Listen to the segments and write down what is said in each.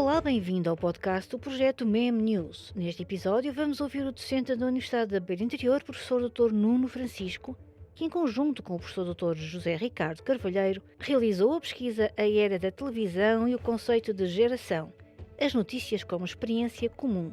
Olá, bem-vindo ao podcast do projeto MEM News. Neste episódio vamos ouvir o docente da Universidade da Beira Interior, professor Dr. Nuno Francisco, que em conjunto com o professor Dr. José Ricardo Carvalheiro realizou a pesquisa A Era da Televisão e o conceito de geração, as notícias como experiência comum.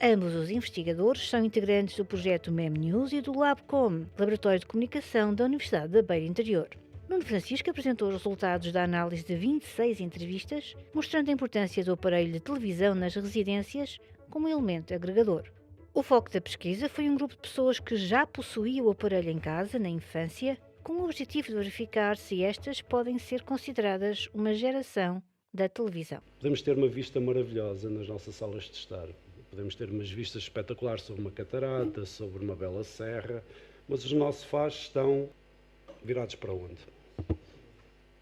Ambos os investigadores são integrantes do projeto MEM News e do LabCom, Laboratório de Comunicação da Universidade da Beira Interior. Nuno Francisco apresentou os resultados da análise de 26 entrevistas, mostrando a importância do aparelho de televisão nas residências como elemento agregador. O foco da pesquisa foi um grupo de pessoas que já possuía o aparelho em casa, na infância, com o objetivo de verificar se estas podem ser consideradas uma geração da televisão. Podemos ter uma vista maravilhosa nas nossas salas de estar. Podemos ter umas vistas espetaculares sobre uma catarata, sobre uma bela serra, mas os nossos sofás estão virados para onde?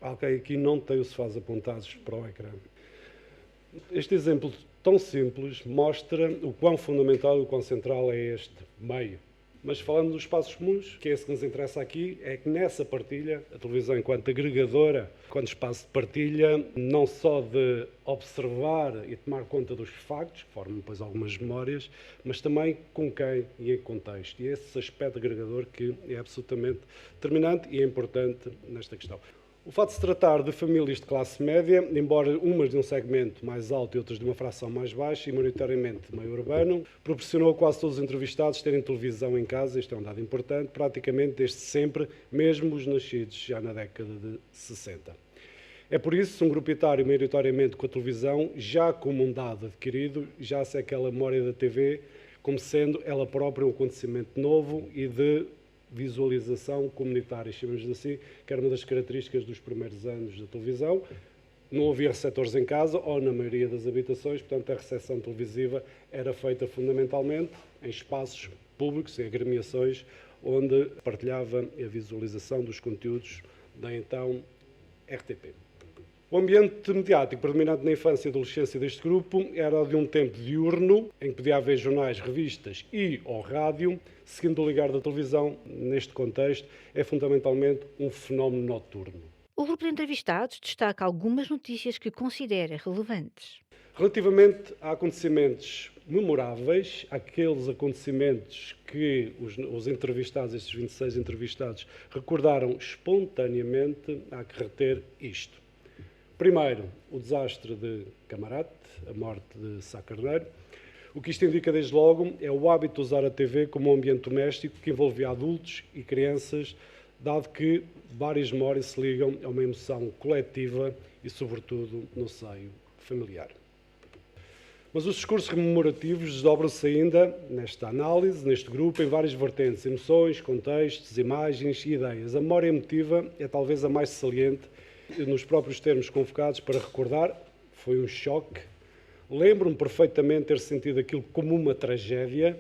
Alguém aqui não tem os sofás apontados para o ecrã. Este exemplo tão simples mostra o quão fundamental e o quão central é este meio. Mas falando dos espaços comuns, que é esse que nos interessa aqui, é que nessa partilha, a televisão enquanto agregadora, enquanto espaço de partilha, não só de observar e tomar conta dos factos, que formam depois algumas memórias, mas também com quem e em que contexto. E esse aspecto agregador que é absolutamente determinante e é importante nesta questão. O fato de se tratar de famílias de classe média, embora umas de um segmento mais alto e outras de uma fração mais baixa e maioritariamente meio urbano, proporcionou a quase todos os entrevistados terem televisão em casa, isto é um dado importante, praticamente desde sempre, mesmo os nascidos já na década de 60. É por isso um grupo etário maioritariamente com a televisão, já como um dado adquirido, já se é aquela memória da TV, como sendo ela própria um acontecimento novo e de visualização comunitária, chamamos assim, que era uma das características dos primeiros anos da televisão. Não havia receptores em casa, ou na maioria das habitações, portanto a recepção televisiva era feita fundamentalmente em espaços públicos, em agremiações, onde partilhava a visualização dos conteúdos da então RTP. O ambiente mediático predominante na infância e adolescência deste grupo era o de um tempo diurno, em que podia haver jornais, revistas e ou rádio, seguindo o ligar da televisão, neste contexto, é fundamentalmente um fenómeno noturno. O grupo de entrevistados destaca algumas notícias que considera relevantes. Relativamente a acontecimentos memoráveis, aqueles acontecimentos que os entrevistados, estes 26 entrevistados, recordaram espontaneamente, há que reter isto. Primeiro, o desastre de Camarate, a morte de Sá Carneiro. O que isto indica desde logo é o hábito de usar a TV como um ambiente doméstico que envolvia adultos e crianças, dado que várias memórias se ligam a uma emoção coletiva e, sobretudo, no seio familiar. Mas os discursos rememorativos desdobram-se ainda, nesta análise, neste grupo, em várias vertentes, emoções, contextos, imagens e ideias. A memória emotiva é talvez a mais saliente, nos próprios termos convocados para recordar, foi um choque. Lembro-me perfeitamente ter sentido aquilo como uma tragédia.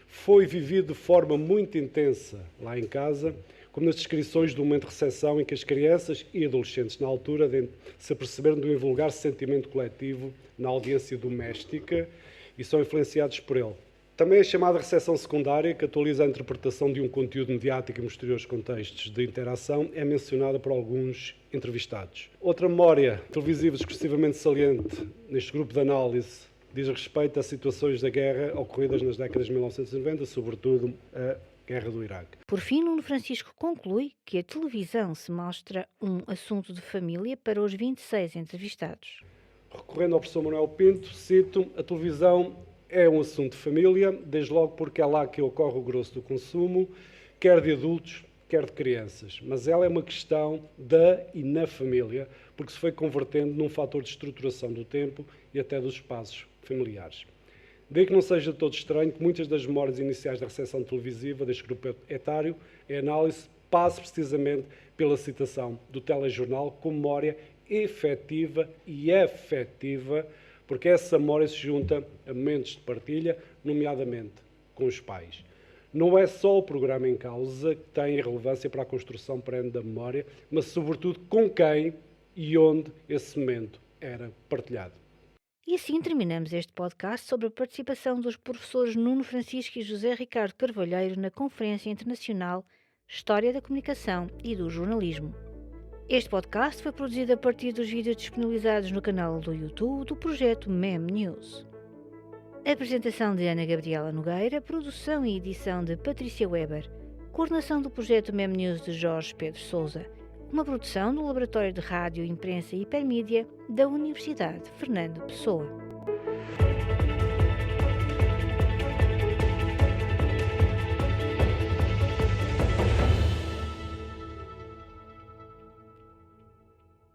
Foi vivido de forma muito intensa lá em casa, como nas descrições do momento de recepção em que as crianças e adolescentes na altura se aperceberam de um invulgar sentimento coletivo na audiência doméstica e são influenciados por ele. Também a chamada recepção secundária, que atualiza a interpretação de um conteúdo mediático em posteriores contextos de interação, é mencionada por alguns entrevistados. Outra memória televisiva expressivamente saliente neste grupo de análise diz respeito a situações da guerra ocorridas nas décadas de 1990, sobretudo a Guerra do Iraque. Por fim, Nuno Francisco conclui que a televisão se mostra um assunto de família para os 26 entrevistados. Recorrendo ao professor Manuel Pinto, cito, a televisão é um assunto de família, desde logo porque é lá que ocorre o grosso do consumo, quer de adultos, quer de crianças. Mas ela é uma questão da e na família, porque se foi convertendo num fator de estruturação do tempo e até dos espaços familiares. Daí que não seja todo estranho que muitas das memórias iniciais da recepção televisiva deste grupo etário, em análise, passe precisamente pela citação do telejornal como memória efetiva e afetiva, porque essa memória se junta a momentos de partilha, nomeadamente com os pais. Não é só o programa em causa que tem relevância para a construção perene da memória, mas sobretudo com quem e onde esse momento era partilhado. E assim terminamos este podcast sobre a participação dos professores Nuno Francisco e José Ricardo Carvalheiro na Conferência Internacional História da Comunicação e do Jornalismo. Este podcast foi produzido a partir dos vídeos disponibilizados no canal do YouTube do projeto MEM News. Apresentação de Ana Gabriela Nogueira, produção e edição de Patrícia Weber, coordenação do projeto MEM News de Jorge Pedro Sousa, uma produção do Laboratório de Rádio, Imprensa e Hipermídia da Universidade Fernando Pessoa.